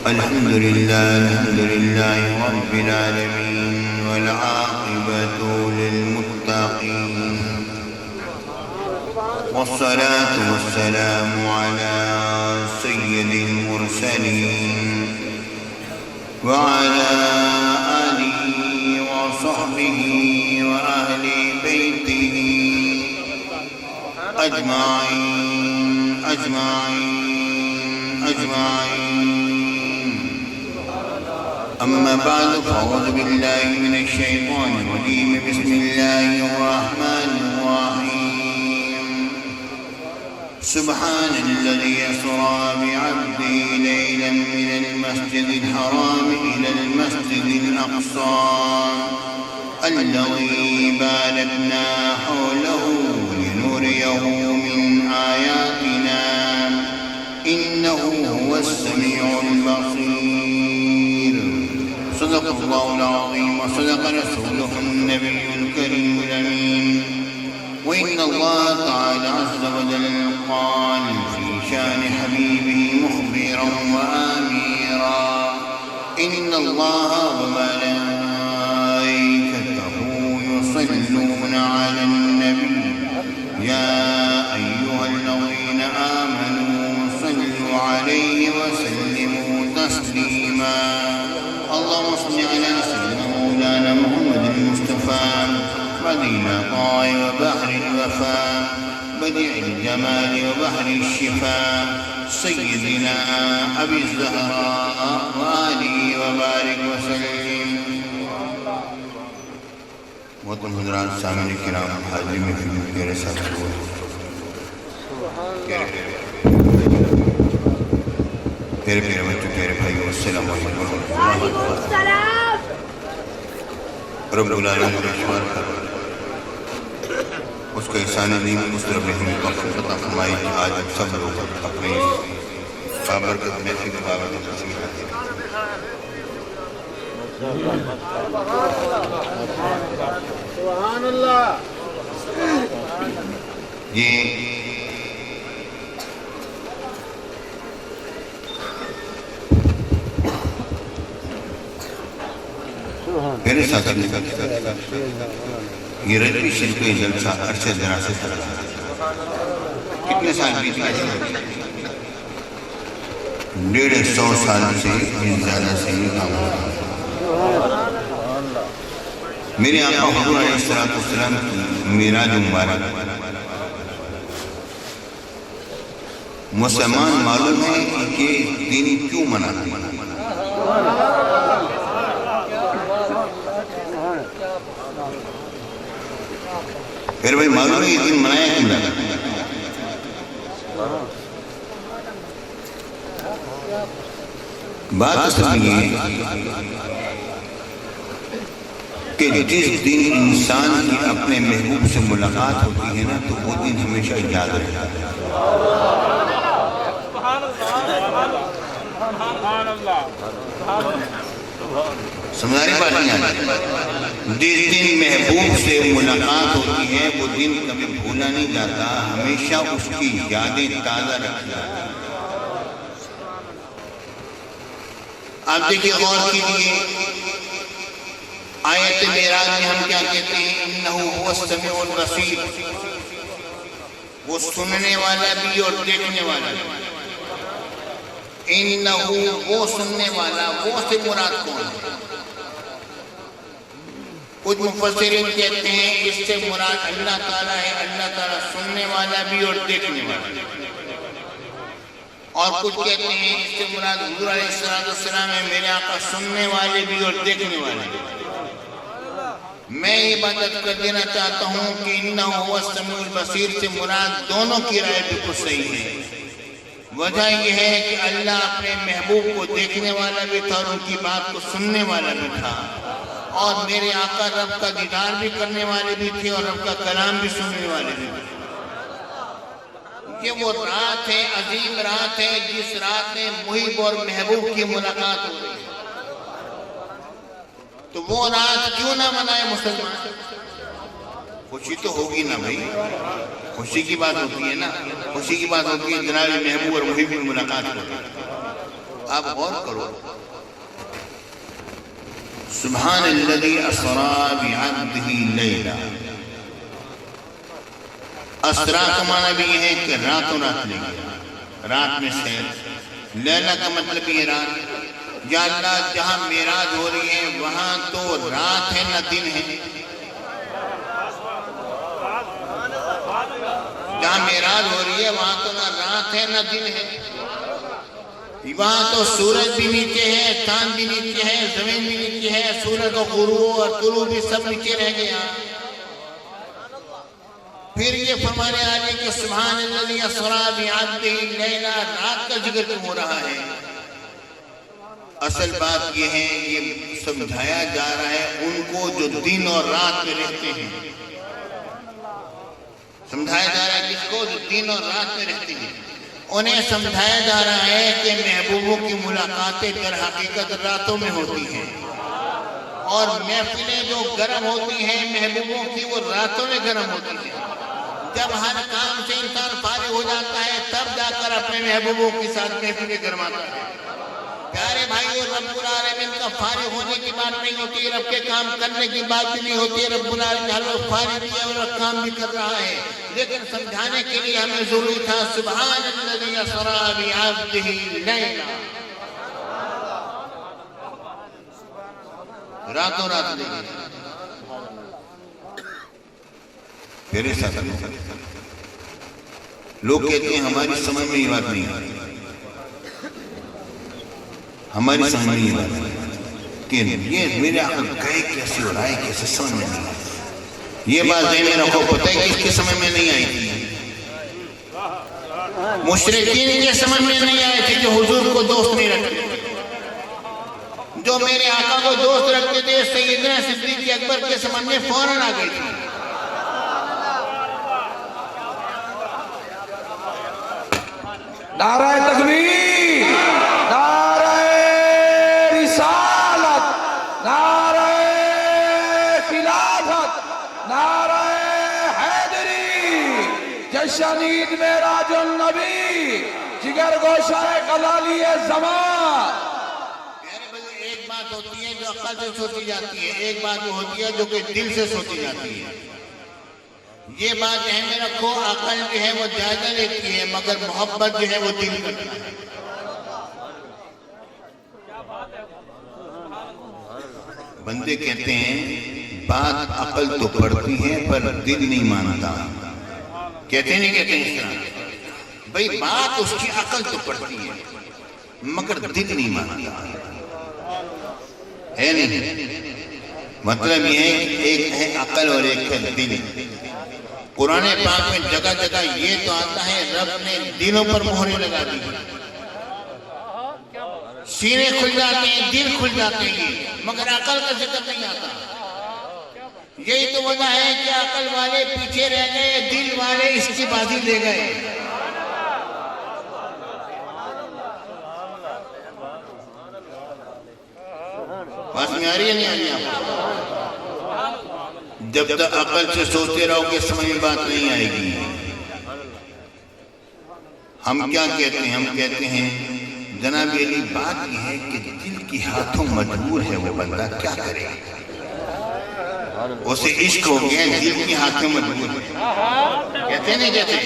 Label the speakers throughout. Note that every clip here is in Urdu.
Speaker 1: الحمد لله رب العالمين والعاقبة للمتقين والصلاة والسلام على سيد المرسلين وعلى آله وصحبه وأهل بيته أجمعين أما بعد فأعوذ بالله من الشيطان الرجيم بسم الله الرحمن الرحيم سبحان الذي أسرى بعبده ليلا من المسجد الحرام إلى المسجد الأقصى الذي باركنا حوله لنريه من آياتنا إنه هو السميع البصير صدق الله العظيم وصدق رسوله النبي الكريم الأمين وإن الله تعالى عز وجل قال في شأن حبيبه مخبرا وآميرا إن الله وملائكته يصلون على النبي يا أيها الذين آمنوا صلوا عليه وسلموا تسليما اللهم صل على سيدنا مولانا محمد المصطفى بديع العطاء وبحر الوفاء بديع الجمال وبحر الشفاء سيدنا أبي الزهراء وآله وبارك وسلم محترم حضرات سامعین کرام حاضرین میں فلم پیارے ساتھیوں پیارے بچوں پیارے بھائیوں السلام علیکم ورحمۃ اللہ رب العالمین کا شکر کرو اس کا احسان نعمت اس رب رحیم کا عطا فرمائی کہ آج سب لوگ اپنے بابرکت محفل بابرکت تسلیم کرتے ہیں سبحان اللہ یہ میرے ساتھ یہ رجوی شریف کا جلسہ عرصہ دراز سے چل رہا ہے کتنے سال بیت گئے 150 سال سے زیادہ سے یہ کام ہو رہا ہے میرے آقا حضور علیہ السلام کی معراج مبارک مسلمان معلوم ہے کہ دین کیوں مناتے ہیں پھر بھائی معلوم ہے یہ دن منایا کیوں جاتا ہے بات اصل میں یہ ہے کہ جس دن انسان کی اپنے محبوب سے ملاقات ہوتی ہے نا تو وہ دن ہمیشہ یاد رہتا ہے سمجھاری بات نہیں آتی جس دن محبوب سے ملاقات ہوتی ہے وہ دن کبھی بھولا نہیں جاتا ہمیشہ اس کی یادیں تازہ رکھتی ہیں آپ دیکھیں غور کیجئے آیت معراج میں ہم کیا کہتے ہیں انہو هو السمیع البصیر وہ سننے والا بھی اور دیکھنے والا بھی انہو وہ سننے والا وہ سے مراد کون ہے کچھ مفسرین کہتے ہیں اس سے مراد اللہ تعالیٰ ہے اللہ تعالیٰ سننے والا بھی اور دیکھنے والا بھی اور کچھ کہتے ہیں اس سے مراد حضور علیہ السلام ہے میرے آقا سننے والے بھی اور دیکھنے والے بھی میں یہ بات کر دینا چاہتا ہوں کہ انہو هو السمیع البصیر سے مراد دونوں کی رائے بالکل صحیح ہے وجہ یہ ہے کہ اللہ اپنے محبوب کو دیکھنے والا بھی تھا اور ان کی بات کو سننے والا بھی تھا اور میرے آقا رب کا دیدار بھی کرنے والے بھی تھے اور رب کا کلام بھی سننے والے بھی تھے یہ وہ رات ہے عظیم رات ہے جس رات میں محب اور محبوب کی ملاقات ہو رہی ہے تو وہ رات کیوں نہ منائے مسلمان خوشی تو ہوگی نا بھائی خوشی کی بات ہوتی ہے نا، خوشی کی بات ہوتی ہے جناب محبوب اور محب کی ملاقات ہوتی ہے۔ آپ غور کرو، سبحان الذی اسریٰ بعبدہ لیلا، اسریٰ کا معنی بھی یہ ہے کہ راتوں رات لے گیا، رات میں سیر۔ لیلا کا مطلب یہ رات، یا اللہ جہاں معراج ہو رہی ہے وہاں تو رات ہے نہ دن ہے، جہاں معراج ہو رہی ہے وہاں تو نہ رات ہے نہ دن ہے، وہاں تو سورج بھی نیچے ہے، چاند بھی نیچے ہے، زمین بھی نیچے ہے، سورج کا غروب اور طلوع بھی سب نیچے رہ گیا۔ پھر یہ فرمانے آ رہے کہ سبحان الذی اسریٰ بعبدہ لیلا، رات کا ذکر کیوں ہو رہا ہے؟ اصل بات یہ ہے، یہ سمجھایا جا رہا ہے ان کو جو دن اور رات میں رہتے ہیں، سمجھایا جا رہا ہے کس کو؟ جو دن اور رات میں رہتے ہیں، انہیں سمجھایا جا رہا ہے کہ محبوبوں کی ملاقاتیں در حقیقت راتوں میں ہوتی ہیں، اور محفلیں جو گرم ہوتی ہیں محبوبوں کی وہ راتوں میں گرم ہوتی ہیں۔ جب ہر کام سے انسان فارغ ہو جاتا ہے تب جا کر اپنے محبوبوں کے ساتھ محفلیں گرماتا ہے۔ پیارے بھائیو، رب العالمین کا فارغ ہونے کی بات نہیں ہوتی، رب کے کام کرنے کی بات بھی نہیں ہوتی، رب العالمین ہر وقت فارغ بھی ہے اور کام بھی کر رہا ہے، لیکن سمجھانے کے لیے ہمیں ضروری تھا سبحان الذی اسریٰ بعبدہ لیلا، راتوں رات لے گئے۔ پھر ایسا کرنا، لوگ کہتے ہیں ہماری سمجھ میں یہ بات نہیں آ رہی، ہماری سمجھ میں یہ بات نہیں آ رہی کہ یہ میرے عقل کہے کیسے ہو رہا ہے، کیسے سمجھ میں نہیں آئی۔ یہ بات ذہن میں رکھو، پتہ ہے کس کی سمجھ میں نہیں آئی تھی؟ مشرکین کے سمجھ میں نہیں آئے تھے جو حضور کو دوست نہیں رکھتے، جو میرے آقا کو دوست رکھتے تھے سیدنا صدیق اکبر کے سمجھ میں فوراً آ گئی تھی۔
Speaker 2: نعرہ تکبیر، نعرہ رسالت، نعرہ خلافت، نعرہ حیدری، جشن عید معراج النبی، جگر گوشہ قلالی زمان۔
Speaker 1: ایک بات ہوتی ہے جو عقل سے سوچی جاتی ہے، ایک بات وہ ہوتی ہے جو کہ دل سے سوچی جاتی ہے۔ یہ بات ذہن میں رکھو، عقل جو ہے وہ جائزہ لیتی ہے مگر محبت جو ہے وہ دل کرتا ہے۔ بندے کہتے ہیں بات عقل تو پڑھتی ہے پر دل نہیں مانتا، کہتے نہیں کہتے اس طرح؟ بھئی بات اس کی عقل تو پڑھتی ہے مگر دل نہیں مانتا ہے، نہیں؟ مطلب یہ ہے کہ ایک ہے عقل اور ایک ہے دل۔ قرآن پاک میں جگہ جگہ یہ تو آتا ہے رب نے دلوں پر مہریں لگا دی، سینے کھل جاتے ہیں، دل کھل جاتے ہیں، مگر عقل کا ذکر نہیں آتا۔ یہی تو وجہ ہے کہ عقل والے پیچھے رہ گئے، دل والے اس کی بازی لے گئے۔ بات میں آ رہی ہے نہیں آ رہی آپ کو؟ جب تک عقل سے سوچتے رہو گے سمجھ میں بات نہیں آئے گی۔ ہم کیا کہتے ہیں؟ ہم کہتے ہیں جناب علی بات یہ ہے کہ دل کی ہاتھوں مجبور ہے وہ بندہ، کیا کرے؟ اسے عشق ہو گیا، دل کی ہاتھوں مجبور ہے، کہتے نہیں کہتے؟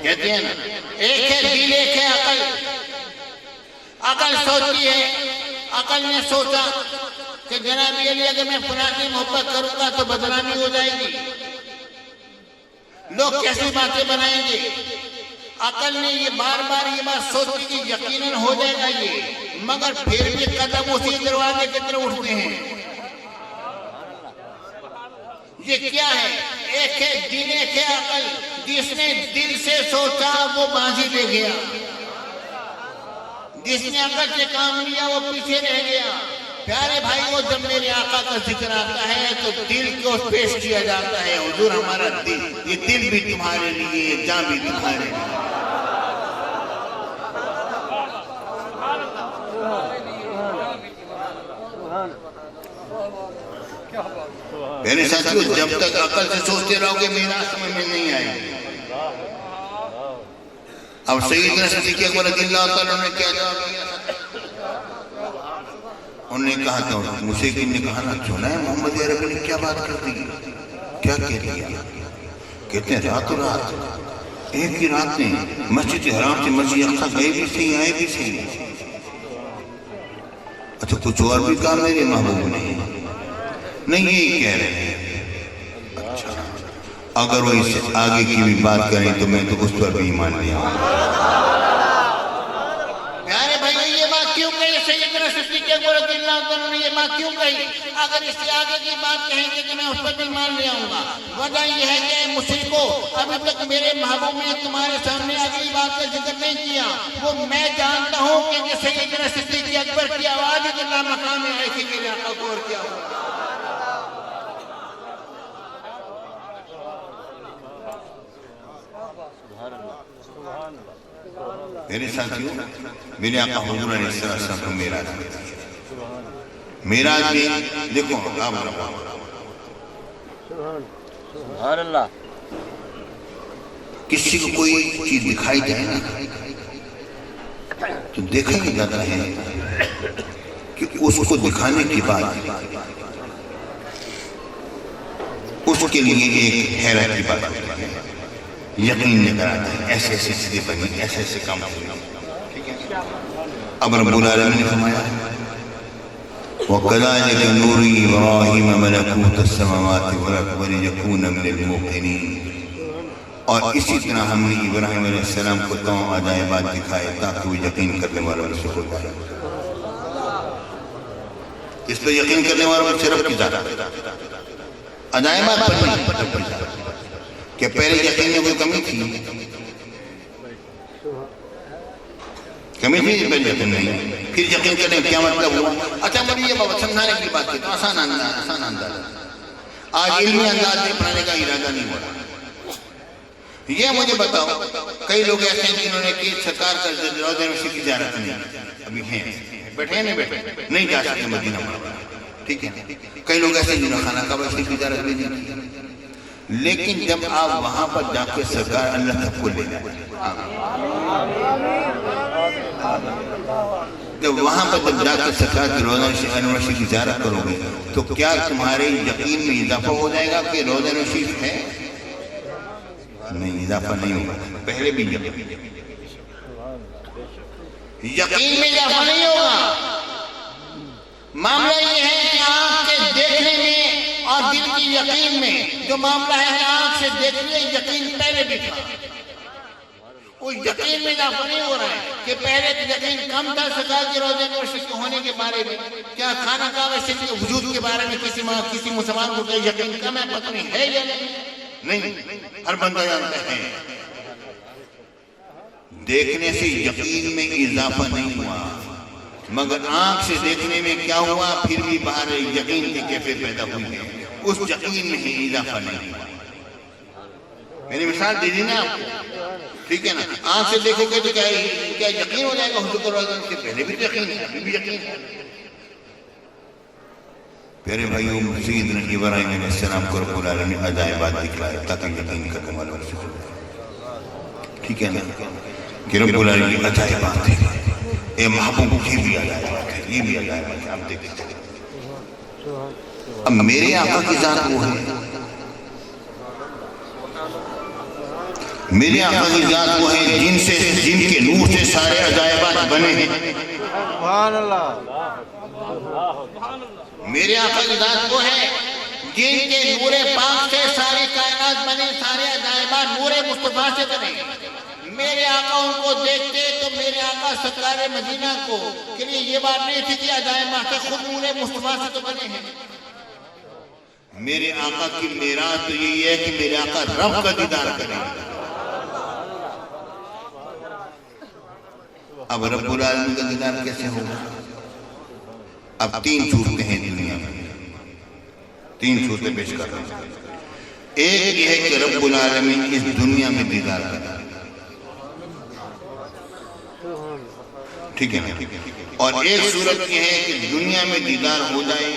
Speaker 1: کہتے ہیں نا، ایک ہے دل، ایک ہے عقل۔ عقل سوچتی ہے، عقل نے سوچا کہ جناب علی اگر میں فلاں کی محبت کروں گا تو بدنامی ہو جائے گی، لوگ کیسی باتیں بنائیں گے۔ عقل نے یہ بار بار یہ بات سوچی کہ یقیناً ہو جائے گا یہ، مگر پھر بھی قدم اسی دروازے کی طرف اٹھتے ہیں۔ یہ کیا ہے؟ ایک ہے دل، ایک ہے عقل۔ جس نے دل سے سوچا وہ بازی لے گیا، جس نے عقل سے کام لیا وہ پیچھے رہ گیا۔ پیارے بھائیو، جب میرے آقا کا ذکر آتا ہے تو دل کو پیش کیا جاتا ہے، حضور ہمارا دل، یہ دل بھی تمہارے لیے، یہ جان بھی تمہارے لیے۔ میرے ساتھیو، جب تک عقل سے سوچتے رہو گے میرا سمجھ میں نہیں آئے گی۔ اب سیدنا صدیق اکبر رضی اللہ تعالیٰ نے کیا جواب دیا؟ انہوں نے کہا تو مشرکین نے کہا نا سنا ہے محمد عربی نے کیا بات کر دی، کیا کہہ دیا؟ کہتے ہیں رات و رات ایک ہی رات میں مسجد حرام سے مسجد اقصی گئے بھی صحیح آئے بھی صحیح. اچھا کچھ اور بھی کہا میرے محبوب نے؟ نہیں یہی کہہ رہے ہیں. اچھا اگر وہ اس سے آگے کی بھی بات کریں تو میں تو اس پر بھی ایمان لیا ہوں. پیارے بھائی یہ بات کیوں کہی سیدنا صدیق اکبر رضی اللہ عنہ نے؟ یہ بات کیوں کہی؟ اگر اس سے آگے کی بات کہیں گے تو میں اس پر بھی ایمان لے آؤں گا. وجہ یہ ہے کہ مشرکو ابھی تک میرے محبوب نے تمہارے سامنے اگلی بات کا ذکر نہیں کیا. وہ میں جانتا ہوں کہ سیدنا صدیق اکبر کی آواز اللہ مقام ہے ایسی کے لیے اور کیا ہو. میرے ساتھیوں میرے آقا حضور علیہ السلام کو میراج میں دیکھو
Speaker 3: سبحان اللہ.
Speaker 1: کسی کو کوئی چیز دکھائی جائے نا تو دیکھا ہی جاتا ہے کہ اس کو دکھانے کے بعد اس کے لیے ایک حیرت کی بات ہوتی ہے، یقین نہیں کراتا ہے ایسے ایسے چیزیں بنی، ایسے ایسے کام ہوئی. اب رب العالمین نے فرمایا وَكَذَلِكَ نُرِي إِبْرَاهِيمَ مَلَكُوتَ السَّمَاوَاتِ وَالْأَرْضِ وَلِيَكُونَ مِنَ الْمُوقِنِينَ. اور اسی طرح ہم نے ابراہیم علیہ السلام کو تمام عجائبات دکھائے تاکہ وہ یقین کرنے والوں میں سے ہو جائے. اس پر یقین کرنے والوں میں صرف کی ذات عجائبات پر نہیں کہ پہلے یقین میں کوئی کمی تھی، پہلے یقین نہیں، پھر یقین کرنے کیا مطلب ہوا. اچھا مجھے یہ بات سمجھانے کی بات کی تو آسان انداز آج علمی انداز میں پڑھانے کا ارادہ نہیں ہو رہا. یہ مجھے بتاؤ کئی لوگ ایسے ہیں جنہوں نے کہ سرکار کا روضہ نبوی کی زیارت نہیں ابھی ہیں، بیٹھے ہیں نہیں جا سکتے مدینہ منورہ، ٹھیک ہے. کئی لوگ ایسے جنہوں نے خانہ کعبہ شریف کی زیارت نہیں کی. لیکن جب آپ وہاں پر جا کے سرکار اللہ سب کو لے جائے، جب وہاں پر جب جا کے سرکار کی روضہ نبوی کی زیارت کرو گے تو کیا تمہارے یقین میں اضافہ ہو جائے گا کہ روضہ نبوی ہے؟ نہیں، اضافہ نہیں ہوگا. پہلے بھی یقین میں اضافہ نہیں ہوگا. معاملہ یہ ہے کہ آنکھ سے دیکھنے میں اور دل کی یقین میں جو معاملہ ہے آنکھ سے دیکھنے یقین پہلے بھی تھا. وہ یقین میں اضافہ نہیں ہو رہا ہے کہ پہلے یقین کم تھا سرکار کی روضہ نبوی کے ہونے کے بارے میں. کیا خانہ کعبہ شریف کے وجود کے بارے میں کسی مسلمان کو یقین کم ہے؟ پتہ نہیں ہے یا نہیں، ہر بندہ جانتا ہے. دیکھنے سے یقین میں اضافہ نہیں ہوا مگر آنکھ سے دیکھنے میں کیا ہوا؟ پھر بھی باہر یقین کی کیفیت پیدا ہوئی ہے، اس یقین میں ہی اضافہ نہیں ہوا. میں نے مثال دے دی نا آپ کو، ٹھیک ہے نا. آنکھ سے دیکھو گے تو کیا یقین ہو جائے گا حضور روضہ سے؟ پہلے بھی یقین ہے، ابھی بھی یقین ہے. پیارے بھائیوں سیدنا ابراہیم علیہ السلام کو رب العالمین نے عجائبات دکھلائے تاکہ یقین کرنے والوں سے ہو. ٹھیک ہے نا کہ رب العالمین عجائبات ہے. اے محبوب یہ بھی عجائبات ہے، یہ بھی عجائبات ہے. آپ دیکھیں اب میرے آقا کی ذات وہ ہے، میرے آقا کی ذات وہ ہے جن کے نور سے سارے عجائبات بنے ہیں.
Speaker 3: سبحان اللہ.
Speaker 1: میرے آقا کی ذات وہ ہے جن کے نور پاک سے ساری کائنات بنے، سارے عجائبات نور مصطفیٰ سے بنے. میرے آقا ان کو دیکھتے تو میرے آقا سرکار مدینہ کو کے لیے یہ بات نہیں تھی کہ عجائبات خود نور مصطفیٰ سے تو بنے ہیں. میرے آقا کی میراث تو یہی ہے کہ میرے آقا رب کا دیدار کریں. اب رب العالمین کا دیدار کیسے ہوگا؟ اب 3 صورتیں ہیں دنیا میں، 3 صورتیں پیش کر رہے ہیں. ایک یہ ہے کہ رب العالمین اس دنیا میں دیدار کریں، ٹھیک ہے نا. اور ایک صورت یہ ہے کہ دنیا میں دیدار ہو جائے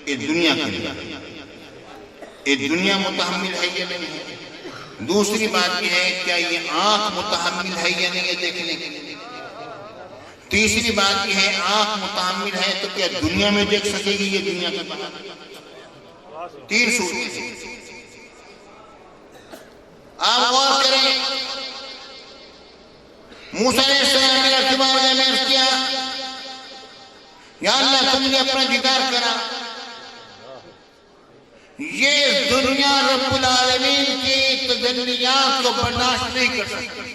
Speaker 1: اس دنیا کے لیے. یہ دنیا متحمل ہے یا نہیں ہے؟ دوسری بات یہ ہے کیا یہ آنکھ متحمل ہے یا نہیں یہ دیکھنے کی. تیسری بات یہ ہے آنکھ متحمل ہے تو کیا دنیا میں دیکھ سکے گی یہ دنیا کے باہر. 3 صورتیں. آپ غور کریں موسیٰ علیہ السلام نے اعتبار میں عرض کیا یا اللہ تم نے اپنا دیدار کرا. یہ دنیا رب العالمین کی تجلیات کو برداشت نہیں کر سکتی.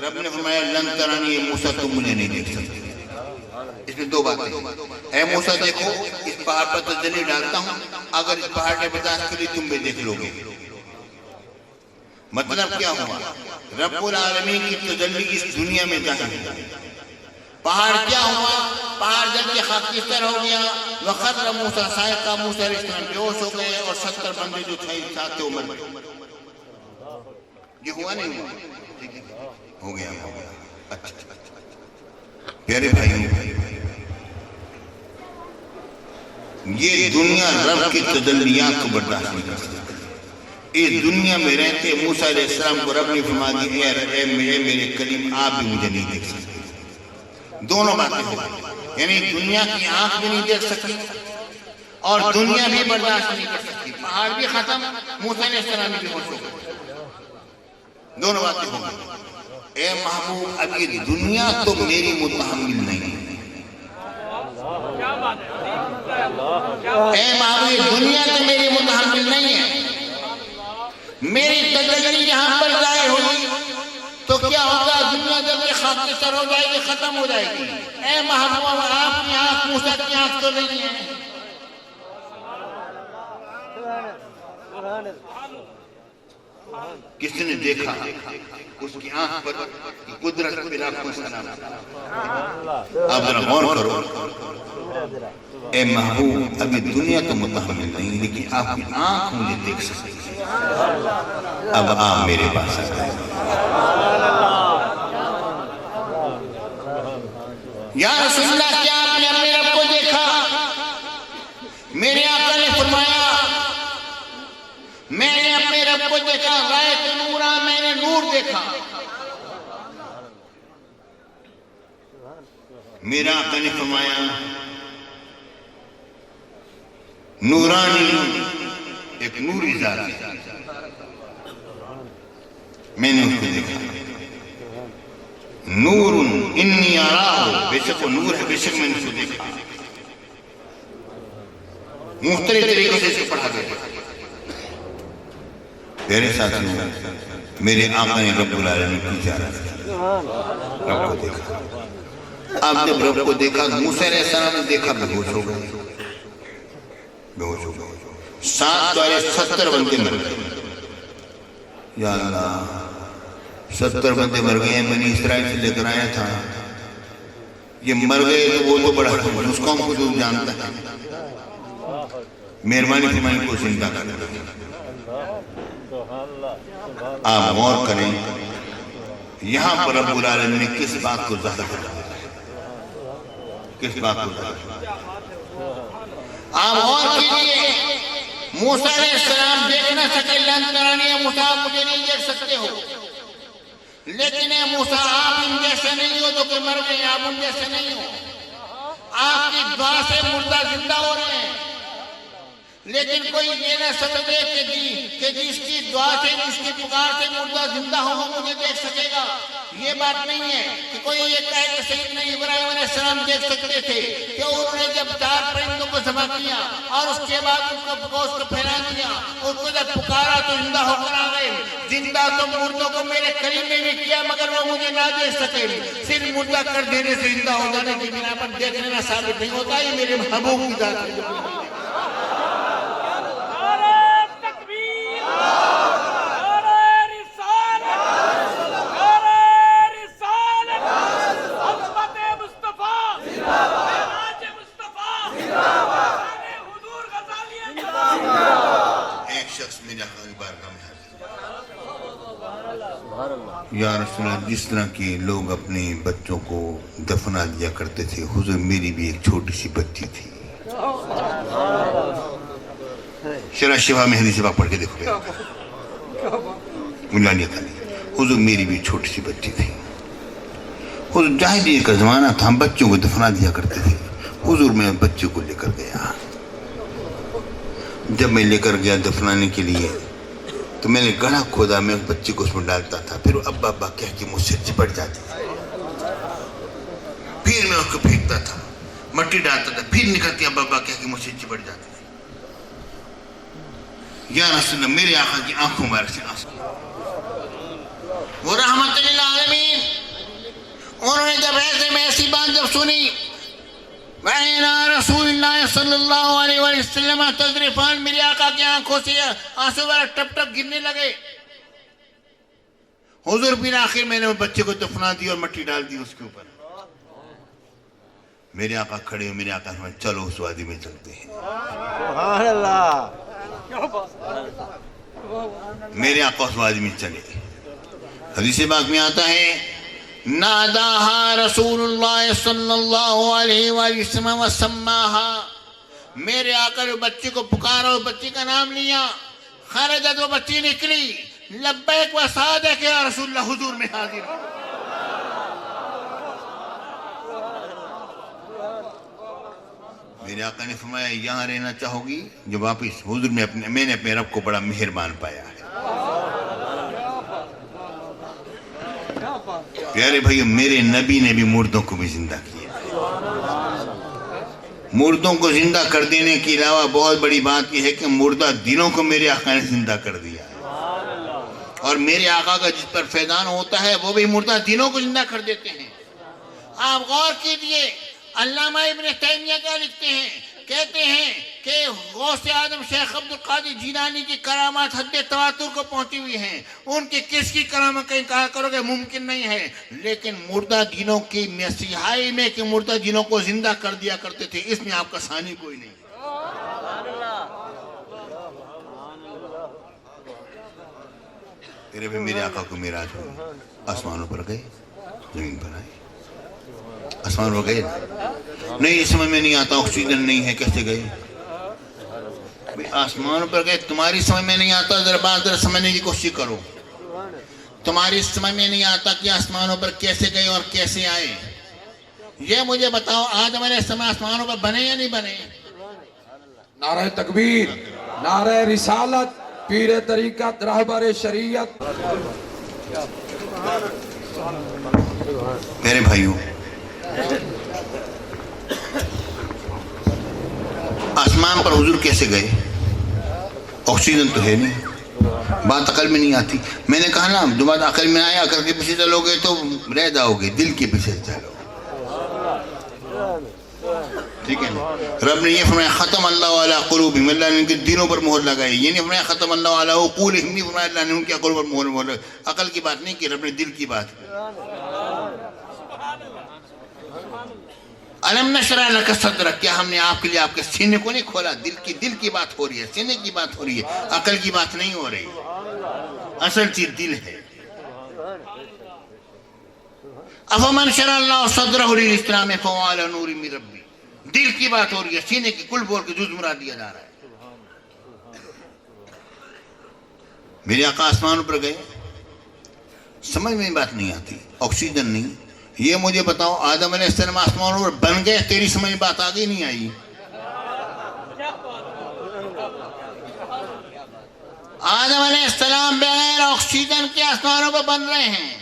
Speaker 1: رب نے فرمایا لن ترانی یہ موسیٰ تم مجھے نہیں دیکھ سکتے. اس میں 2 باتیں. اے موسیٰ دیکھو اس پہاڑ پر تجلی ڈالتا ہوں اگر اس پہاڑ نے برداشت کری تم بھی دیکھ لو گے. مطلب کیا ہوا رب العالمین کی تجلی اس دنیا میں ظاہر ہے. پہاڑ کیا ہوا پہاڑ جب کہ خاکستر ہو گیا. وخر موسیٰ صاعقہ موسیٰ علیہ السلام بیہوش ہو گئے اور 70 بندے جو تھے ساتھ مر گئے. یہ ہوا نہیں ہوا ہو گیا. اچھا پیارے بھائیوں یہ دنیا رب کی تجلیات کو برداشت نہیں کر سکتی. اس دنیا میں رہتے موسیٰ علیہ السلام کو رب نے فرما دی اے میرے کلیم آپ بھی مجھے نہیں دیکھ سکتے. دونوں باتیں ہو گئی. یعنی دنیا کی آنکھ بھی نہیں دیکھ سکتی اور دنیا بھی برداشت نہیں کر سکتی. پہاڑ بھی ختم موسیٰ علیہ السلام بھی ہوش ہو گئے. دونوں باتیں ہو گئی. اے محبوب اب یہ دنیا تو میری متحمل نہیں ہے. اے محبوب یہ دنیا تو میری متحمل نہیں ہے. میری تجلی یہاں پر ظاہر ہوئی تو کیا ہوگا دنیا جب یہ خاکستر ہو جائے گی ختم ہو جائے گی. اے محبوب آپ کی آنکھ موسیٰ کی آنکھ تو نہیں ہے. کسی نے دیکھا اس کی آنکھ پر قدرت پہ لاکھوں سلام. آپ ذرا غور کرو. اے محبوب ابھی دنیا تو متحمل نہیں لیکن آپ کی آنکھ مجھے دیکھ سکتی ہے. اب آپ میرے پاس آ گئے. یا رسول اللہ کیا آپ نے اپنے رب کو دیکھا؟ میرے آقا نے فرمایا میں نے اپنے رب کو دیکھا. رأیت نورا میں نے نور دیکھا. میرا آقا نے فرمایا نورانی ایک نوری ذات ہے. میں نے اس کو دیکھا. نور انی اراہ بے شک وہ نور ہے بے شک میں نے اس کو دیکھا. مختلف طریقوں سے اس کو پڑھا گیا. میرے ساتھیوں میرے آقا نے رب العالمین کی زیارت کی. رب کو دیکھا. اب جب رب کو دیکھا موسیٰ علیہ السلام نے دیکھا بے ہوش ہو گئے. بے ہوش ہو گئے. 70 بندے مر گئے. یا اللہ 70 بندے مر گئے ہیں. بنی اسرائیل سے لے کر آیا تھا. یہ مر گئے تو وہ تو بڑا اس قوم کو جو جانتا ہے مہربانی فرمائیں کو زندہ کر دیں. آپ غور کریں یہاں پر رب العالمین نے کس بات کو ظاہر کیا. کس بات کو ظاہر کیا. آپ غور کیجئے موسیٰ علیہ السلام دیکھ نہ سکے. لن ترانی موسیٰ مجھے نہیں دیکھ سکتے ہو لیکن اے موسیٰ آپ ان جیسے نہیں ہو جو کہ مر گئے. آپ ان جیسے نہیں ہو. آپ کی دعا سے مردہ زندہ ہو رہے ہیں لیکن کوئی یہ نہ سمجھے کہ جس کی دعا سے جس کی پکار سے مردہ زندہ ہو وہ مجھے دیکھ سکے گا. یہ بات نہیں ہے کہ کوئی یہ کہے کہ سیدنا ابراہیم علیہ السلام دیکھ سکتے تھے کہ انہوں نے جب 4 پرندوں کو ذبح کیا اور اس کے بعد ان کو گوشت کو پھیلا دیا. ان کو جب پکارا تو زندہ ہو کر آ گئے. زندہ تو مردوں کو میرے قریب میں بھی کیا مگر وہ مجھے نہ دیکھ سکے. صرف مردہ کر دینے سے زندہ ہو جانے کی بنا پر دیکھنے نہ ثابت نہیں ہوتا. یہ میرے محبوب کی ذات ہے. یا رسول اللہ جس طرح کے لوگ اپنے بچوں کو دفنا دیا کرتے تھے حضور میری بھی ایک چھوٹی سی بچی تھی. شرح شفا میں حدیث پاک پڑھ کے دیکھو گے حضور میری بھی چھوٹی سی بچی تھی. حضور جاہلیت کا زمانہ تھا, ہم بچوں کو دفنا دیا کرتے تھے. حضور میں بچوں کو لے کر گیا. جب میں لے کر گیا دفنانے کے لیے تو میں نے گڑھا کھودا, میں اس بچے کو اس میں ڈالتا تھا. پھر وہ ابا ابا کہہ کے مجھ سے چپٹ جاتی تھی. پھر میں اس کو پھینکتا تھا, مٹی ڈالتا تھا, پھر نکلتی ابا ابا کہہ کے مجھ سے چپٹ جاتی تھی. یا رسول اللہ, میرے آقا کی آنکھوں میں سے آنسو. وہ رحمت للعالمین, انہوں نے جب ایسی بات جب سنی, وَإِلَىٰ رَسُولِ اللَّهِ صلی اللہ علیہ وسلم تذرفان, میرے آقا کی آنکھوں سے آنسو بارہ ٹپ ٹپ گرنے لگے. حضور پھر آخر میں نے بچے کو دفنا دی اور مٹی ڈال دی اس کے اوپر. میرے آقا کھڑے ہو, میرے آقا فرمایا چلو اس وادی میں چلتے ہیں.
Speaker 3: سبحان اللہ.
Speaker 1: میرے آقا اس وادی میں چلے. حدیث پاک میں آتا ہے ناداہا رسول اللہ صلی اللہ علیہ وآلہ وسلم وسماہا, میرے آقا نے بچے کو پکارا اور بچی کا نام لیا. خرجت, وہ بچی نکلی. لبیک و صادق یا رسول اللہ, حضور میں حاضر. میرے آقا نے فرمایا یہاں رہنا چاہو گی؟ جو واپس حضور میں نے اپنے رب کو بڑا مہربان پایا ہے. پیارے بھائیو, میرے نبی نے بھی مردوں کو بھی زندہ کیا. مردوں کو زندہ کر دینے کے علاوہ بہت بڑی بات یہ ہے کہ مردہ دلوں کو میرے آقا نے زندہ کر دیا ہے. اور میرے آقا کا جس پر فیضان ہوتا ہے وہ بھی مردہ دلوں کو زندہ کر دیتے ہیں. آپ غور کیجئے, علامہ ابن تیمیہ کیا لکھتے ہیں, کہتے ہیں کہ غوث اعظم شیخ عبد القادر جیلانی کی کرامات حد تواتر کو پہنچی ہوئی ہیں. ان کی کس کی کرامت کہیں کہا کرو گے ممکن نہیں ہے, لیکن مردہ دینوں کی مسیحائی میں کہ مردہ دینوں کو زندہ کر دیا کرتے تھے, اس میں آپ کا ثانی کوئی نہیں. تیرے بھی میرے آقا کو معراج ہوئی, آسمانوں پر گئے, زمین پر آئے. آسمان پر گئے نہیں, اس سمجھ میں نہیں آتا آکسیجن نہیں ہے کیسے گئے. آسمان پر گئے, تمہاری سمجھ میں نہیں آتا, ذرا سمجھنے کی کوشش کرو. تمہاری سمجھ میں نہیں آتا کہ آسمانوں پر کیسے گئے اور کیسے آئے. یہ مجھے بتاؤ, آدم علیہ السلام آسمانوں پر بنے یا نہیں بنے؟
Speaker 2: نعرہ تکبیر, نعرہ رسالت, پیر طریقت, رہبر شریعت.
Speaker 1: میرے بھائیوں, آسمان پر حضور کیسے گئے؟ آکسیجن تو ہے نہیں, بات عقل میں نہیں آتی. میں نے کہا نا, جو بات عقل میں آیا عقل کے پیچھے چلو گے تو رہ جاؤ گے, دل کے پیچھے چلو. ٹھیک ہے نا. رب نے یہ فرمایا ختم اللہ علی قلوبہم, اللہ نے ان کے دلوں پر مہر لگائی. یہ نہیں فرمایا ختم اللہ علی عقولہم, نہیں فرمایا اللہ نے ان کے عقل پر مہر لگائی. عقل کی بات نہیں کی, رب نے دل کی بات کی. علم نشرح لک صدرک, کیا ہم نے آپ کے لیے آپ کے سینے کو نہیں کھولا؟ دل کی بات ہو رہی ہے, سینے کی بات ہو رہی ہے, عقل کی بات نہیں ہو رہی. اصل چیز دل ہے. افمن شرح اللہ صدرہ للاسلام فہو علی نور من ربہ, دل کی بات ہو رہی ہے, سینے کی کل بول کے جز مراد دیا جا رہا ہے. میرے آقا آسمان پر گئے, سمجھ میں بات نہیں آتی, آکسیجن نہیں. یہ مجھے بتاؤ, آدم علیہ السلام آسمانوں پر بن گئے, تیری سمجھ میں بات آگئی نہیں آئی؟ آدم علیہ السلام بغیر آکسیجن کے آسمانوں پر بن رہے ہیں.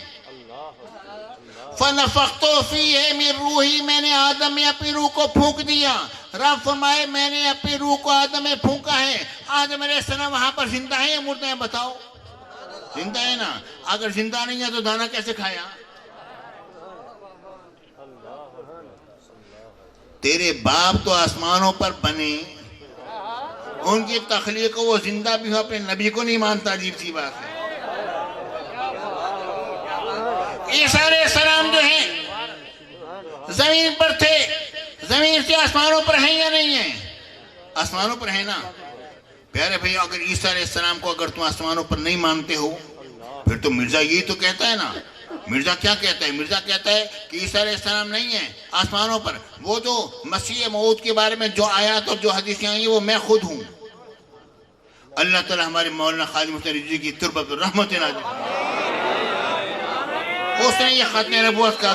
Speaker 1: فَنَفَخْتُ فِيهِ مِن رُوحِي, میں نے آدم میں اپنی روح کو پھونک دیا. رب فرمائے میں نے اپنی روح کو آدم میں پھونکا ہے. آدم علیہ السلام وہاں پر زندہ ہیں یا مردہ ہیں؟ بتاؤ. زندہ ہے نا. اگر زندہ نہیں ہے تو دانا کیسے کھایا؟ تیرے باپ تو آسمانوں پر بنے, ان کی تخلیق وہ زندہ بھی ہو, اپنے نبی کو نہیں مانتا, عجیب سی بات ہے. عیسیٰ علیہ السلام جو ہیں زمین پر تھے, زمین سے آسمانوں پر ہیں یا نہیں ہیں؟ آسمانوں پر ہیں نا. پیارے بھائی, اگر عیسیٰ علیہ السلام کو اگر تم آسمانوں پر نہیں مانتے ہو, پھر تو مرزا یہی تو کہتا ہے نا. مرزا کیا کہتا ہے؟ مرزا کہتا ہے کہ عیسیٰ علیہ السلام نہیں ہیں آسمانوں پر. وہ جو مسیح موعود کے بارے میں جو آیات اور جو حدیثیں آئی ہیں وہ میں خود ہوں. اللہ تعالی ہمارے مولانا خادم حسین رضوی کی تربت پر رحمت نازل اس نے یہ ختم نبوت کا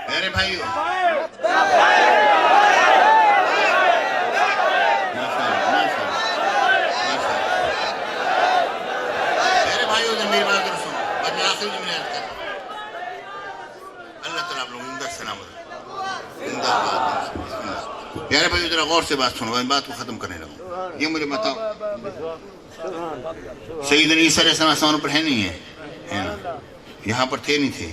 Speaker 1: میرے بھائیو میری بات کر سنو بس میں آخری جملے عرض کرتا ہوں اللہ تعالیٰ آپ لوگ زندہ سلامت زندہ بات پیارے بھائی ذرا غور سے بات سنو میں بات کو ختم کرنے لگا یہ مجھے بتاؤ سیدنا عیسیٰ علیہ السلام آسمانوں پر ہے نہیں ہے نا یہاں پر تھے نہیں تھے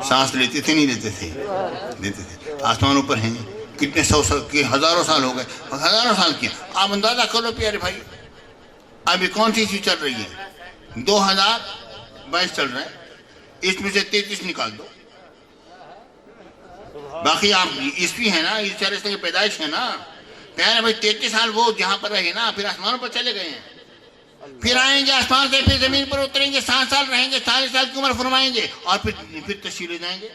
Speaker 1: سانس لیتے تھے نہیں لیتے تھے آسمانوں پر ہیں کتنے سو سال کے ہزاروں سال ہو گئے ہزاروں سال کیا آپ اندازہ کرو پیارے بھائی ابھی کون سی چیز چل رہی ہے 2022 چل رہا ہے اس میں سے 33 نکال دو باقی آپ عیسوی ہیں نا عیسیٰ علیہ السلام کی پیدائش ہے نا پیارے بھائی 33 سال وہ جہاں پر رہے نا پھر آسمانوں پر چلے گئے ہیں پھر آئیں گے آسمان سے پھر زمین پر اتریں گے 7 سال رہیں گے 40 سال کی عمر فرمائیں گے اور پھر تشریف لے جائیں گے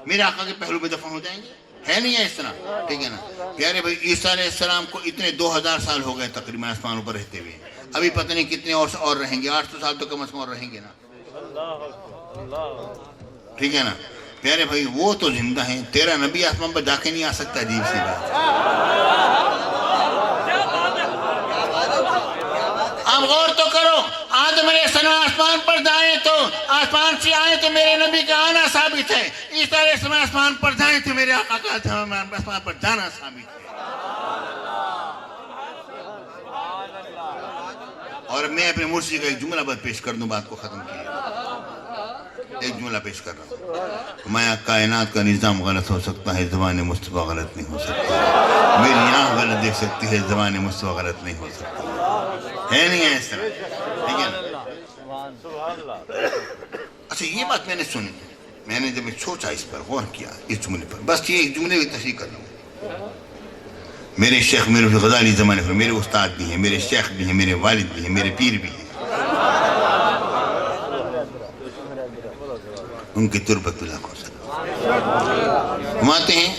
Speaker 1: میرے آقا کے پہلو میں دفن ہو جائیں گے ہے نہیں ہے اس طرح ٹھیک ہے نا پیارے بھائی عیسیٰ علیہ السلام کو اتنے 2000 سال ہو گئے تقریباً آسمانوں پر رہتے ہوئے ابھی پتہ نہیں کتنے اور رہیں گے 800 سال تو کم از کم اور رہیں گے نا ٹھیک ہے نا پیارے بھائی وہ تو زندہ ہیں تیرا نبی آسمان پر جا کے نہیں آ سکتا عجیب سی بات آپ غور تو کرو آدم علیہ السلام آسمان پر جائیں تو آسمان سے آئیں تو میرے نبی کا آنا ثابت ہے عیسیٰ علیہ السلام آسمان پر جائیں تو میرے آقا کا آسمان پر جانا ثابت ہے اور میں اپنے مرشد کا ایک جملہ بات پیش کر دوں بات کو ختم کیا ایک جملہ پیش کر رہا ہوں میں کائنات کا نظام غلط ہو سکتا ہے زبان مصطفیٰ غلط نہیں ہو سکتا میری آنکھ غلط دیکھ سکتی ہے زبان مصطفیٰ غلط نہیں ہو سکتا ہے نہیں ہے اس طرح ٹھیک ہے نا اچھا یہ بات میں نے سنی میں نے جب سوچا اس پر غور کیا اس جملے پر بس یہ ایک جملے کی تشریح کر لوں میرے شیخ میرے غزالی زمانے پر میرے استاد بھی ہیں میرے شیخ بھی ہیں میرے والد بھی ہیں میرے پیر بھی ہیں ان کی تربت لاکھوں سے فرماتے ہیں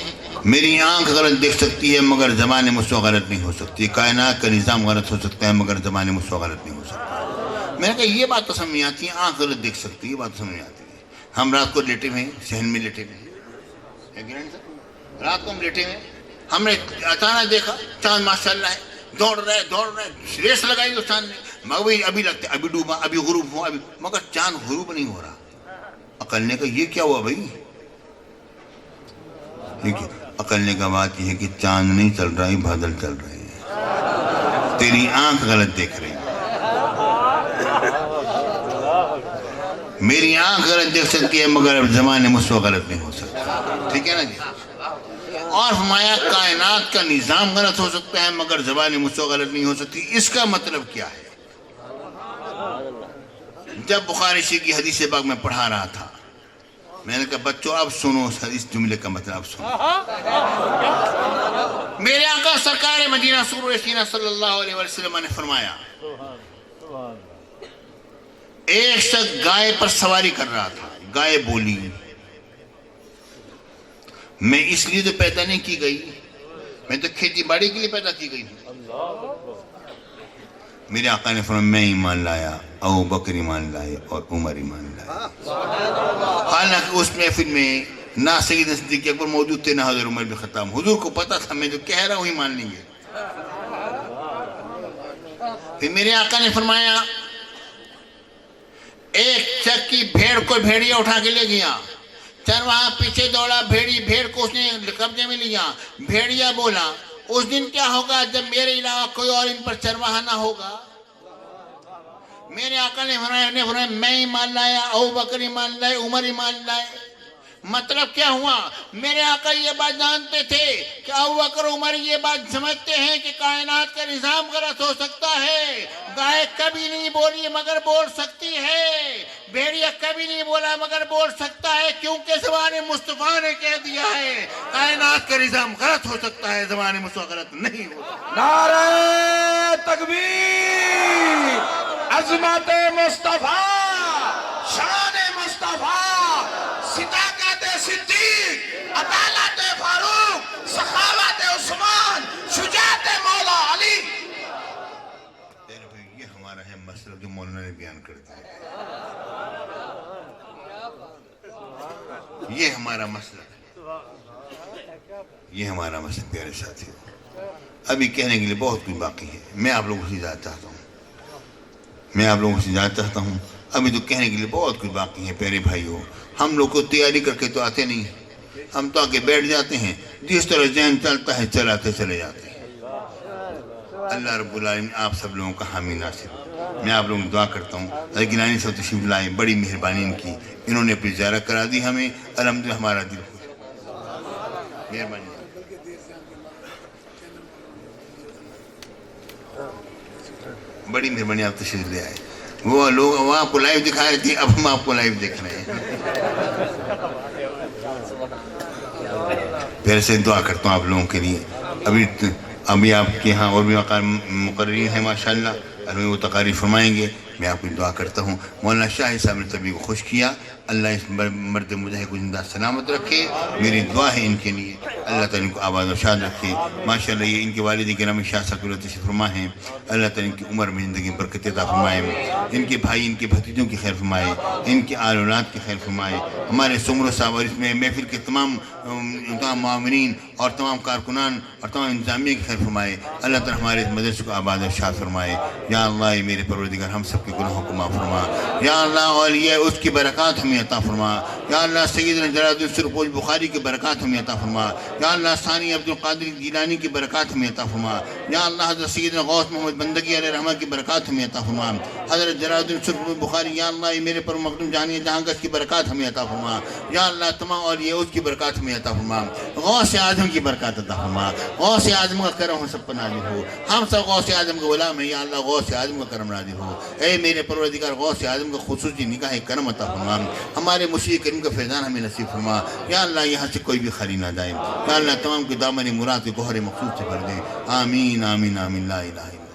Speaker 1: میری آنکھ غلط دیکھ سکتی ہے مگر زبان مصطفیٰ غلط نہیں ہو سکتی کائنات کا نظام غلط ہو سکتا ہے مگر زبان مصطفیٰ غلط نہیں ہو سکتا میں نے کہا یہ بات تو سمجھ میں آتی ہے آنکھ غلط دیکھ سکتی ہے یہ بات تو سمجھ میں آتی ہے ہم رات کو لیٹے ہوئے ہیں صحن میں لیٹے ہوئے ہیں رات کو ہم لیٹے ہوئے ہیں ہم نے اچانک دیکھا چاند ماشاءاللہ ہے دوڑ رہے ریس لگائی اس چاند نے مگر ابھی لگتے ابھی ڈوبا ابھی غروب ہوا مگر چاند غروب نہیں ہو رہا عقل نے کہا یہ کیا ہوا بھائی عقل نے کہا بات یہ ہے کہ چاند نہیں چل رہا ہے بادل چل رہے ہیں تیری آنکھ غلط دیکھ رہی ہے میری آنکھ غلط دیکھ سکتی ہے مگر زمان مصطفیٰ غلط نہیں ہو سکتا ٹھیک ہے نا جی اور فرمایا کائنات کا نظام غلط ہو سکتا ہے مگر زبان مصطفیٰ غلط نہیں ہو سکتی اس کا مطلب کیا ہے جب بخاری شریف کی حدیث پاک میں پڑھا رہا تھا میں نے کہا بچوں اب سنو اس جملے کا مطلب سنو میرے آقا سرکار مدینہ سرور سینہ صلی اللہ علیہ وسلم نے فرمایا ایک شخص گائے پر سواری کر رہا تھا گائے بولی میں اس لیے تو پیدا نہیں کی گئی میں تو کھیتی باڑی کے لیے پیدا کی گئی ہوں میرے آقا نے فرمایا میں ایمان لایا ابو بکر ایمان لائے اور عمر ایمان لائے حالانکہ اس محفل میں نہ سیدنا صدیق اکبر موجود تھے نہ حضرت عمر بن خطاب حضور کو پتا تھا میں جو کہہ رہا ہوں ایمان لیں گے پھر میرے آقا نے فرمایا ایک شخص کی بھیڑ کو بھیڑیا اٹھا کے لے گیا چل وہاں پیچھے دوڑا بھیڑ کو اس نے قبضے میں لیا بھیڑیا بولا اس دن کیا ہوگا جب میرے علاوہ کوئی اور ان پر چرواہا نہ ہوگا میرے آقا نے فرمایا میں ایمان لایا ابو بکر ایمان لائے عمر ایمان لائے مطلب کیا ہوا میرے آقا یہ بات جانتے تھے کہ ابو بکر عمر یہ بات سمجھتے ہیں کہ کائنات کا نظام غلط ہو سکتا ہے گائے کبھی نہیں بولی مگر بول سکتی ہے بھیڑیا کبھی نہیں بولا مگر بول سکتا ہے کیونکہ زبان مصطفیٰ نے کہہ دیا ہے کائنات کا نظام غلط ہو سکتا ہے زبان مصطفیٰ غلط نہیں ہو سکتا.
Speaker 2: نعرہ تکبیر، عظمت مصطفیٰ، شان مصطفیٰ، صداقت صدیق، عدالت فاروق، سخاوت عثمان، شجاعت مولا علی.
Speaker 1: یہ ہمارا ہے مسئلہ جو مولانا نے بیان کر دیا. یہ ہمارا مسئلہ ہے، یہ ہمارا مسئلہ پیارے ساتھی. ابھی کہنے کے لیے بہت کچھ باقی ہے. میں آپ لوگوں سے اجازت چاہتا ہوں. ابھی تو کہنے کے لیے بہت کچھ باقی ہے پیارے بھائیوں. ہم لوگ کو تیاری کر کے تو آتے نہیں، ہم تو آ کے بیٹھ جاتے ہیں، جس طرح ذہن چلتا ہے چلاتے چلے جاتے ہیں. اللہ رب العالمین آپ سب لوگوں کا حامی ناصر. میں آپ لوگوں کو دعا کرتا ہوں حضرت گیلانی صاحب تشریف لائے، بڑی مہربانی ان کی، انہوں نے اپنی زیارت کرا دی ہمیں. الحمدللہ ہمارا دل خوش. مہربانی. بڑی مہربانی آپ تشریف لے آئے. وہ لوگ وہ آپ کو لائیو دکھا رہے تھے، اب ہم آپ کو لائیو دیکھ رہے ہیں. پھر سے دعا کرتا ہوں آپ لوگوں کے لیے. ابھی آپ کے ہاں اور بھی مقررین ہیں ماشاءاللہ، ابھی وہ تقاریر فرمائیں گے. میں آپ کی دعا کرتا ہوں مولانا شاہد صاحب نے سبھی کو خوش کیا. اللہ اس مرد مجاہد کو زندہ سلامت رکھے. میری دعا ہے ان کے لیے، اللہ تعالیٰ ان کو آباد و شاد رکھے. ماشاءاللہ یہ ان کے والد گرامی شاہ صاحب اللہ تشریف فرما ہیں. اللہ تعالیٰ ان کی عمر میں زندگی برکت عطا فرمائے. ان کے بھائی ان کے بھتیجوں کی خیر فرمائے، ان کے آل اولاد کی خیر فرمائے. ہمارے سمرو صاحب اور اس میں محفل کے تمام معاونین اور تمام کارکنان اور تمام انتظامیہ کی خیر فرمائے. اللہ تعالیٰ ہمارے اس مدرسے کو آباد و شاد فرمائے. یا اللہ یہ میرے پروردگار ہم سب کے گناہوں کو معاف فرما. یا اللہ اور یہ اس کی برکات ہمیں عطا فرما. یا اللہ سیدنا جلال الدین سرپوش بخاری کی برکات ہمیں عطا فرما. یا اللہ ثانی عبد القادر گیلانی کی برکات ہمیں عطا فرما. یا اللہ حضرت سیدنا غوث محمد بندگی علیہ رحمہ کی برکات ہمیں عطا فرما. حضرت جلال الدین سرپوش بخاری یا اللہ یہ میرے پر مخدوم جہانیہ جہاں گشت کی برکات ہمیں عطا فرما. یا اللہ تمام اور یہ اس کی برکات ہمیں عطا فرما. غوث اعظم کی برکات عطا فرما. غوث اعظم کا کرم ہم سب پر نازل ہو. ہم سب غوث اعظم کے غلام ہیں. یا اللہ غوث اعظم کا کرم نازل ہو. اے میرے پروردگار غوث اعظم کا خصوصی نگاہ کرم عطا فرما. ہمارے مشیق کریم کا فیضان ہمیں نصیب فرما. یا اللہ یہاں سے کوئی بھی خالی نہ جائے. یا اللہ تمام کے دامن مراد کے گوہر مخصوص سے بھر دے. آمین آمین آمین لا الہ الا